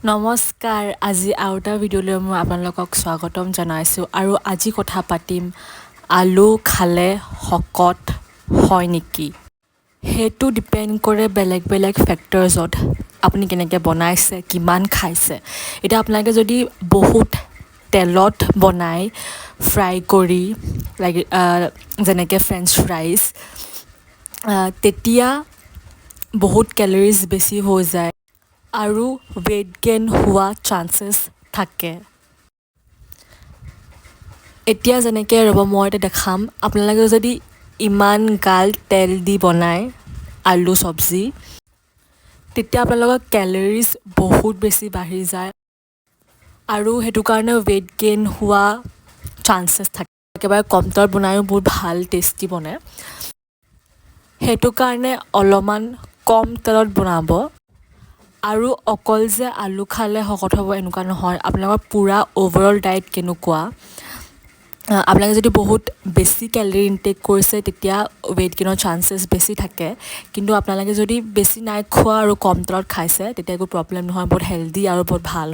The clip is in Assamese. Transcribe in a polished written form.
নমস্কাৰ আজি আৰু এটা ভিডিঅ'লৈ মই আপোনালোকক স্বাগতম জনাইছোঁ আৰু আজি কথা পাতিম আলু খালে শকত হয় নেকি সেইটো ডিপেণ্ড কৰে বেলেগ বেলেগ ফেক্টৰছত আপুনি কেনেকৈ বনাইছে কিমান খাইছে এতিয়া আপোনালোকে যদি বহুত তেলত বনাই ফ্ৰাই কৰি যেনেকৈ ফ্ৰেঞ্চ ফ্ৰাইজ তেতিয়া বহুত কেলৰিজ বেছি হৈ যায় আৰু ৱেইট গেইন হোৱা চান্সেছ থাকে এতিয়া যেনেকৈ মই এতিয়া দেখাম আপোনালোকে যদি ইমান গাল তেল দি বনায় আলু চব্জি তেতিয়া আপোনালোকৰ কেলৰিজ বহুত বেছি বাঢ়ি যায় আৰু সেইটো কাৰণে ৱেইট গেইন হোৱা চান্সেছ থাকে একেবাৰে কম তেলত বনায়ো বহুত ভাল টেষ্টি বনে সেইটো কাৰণে অলপমান কম তেলত বনাব আৰু অকল যে আলু খালে শকত হ'ব এনেকুৱা নহয় আপোনালোকৰ পূৰা অভাৰঅল ডায়েট কেনেকুৱা আপোনালোকে যদি বহুত বেছি কেলৰি ইনটেক কৰিছে তেতিয়া ৱেইট গেইনৰ চান্সেছ বেছি থাকে কিন্তু আপোনালোকে যদি বেছি নাই খোৱা আৰু কম তেলত খাইছে তেতিয়া একো প্ৰব্লেম নহয় বহুত হেল্ডি আৰু বহুত ভাল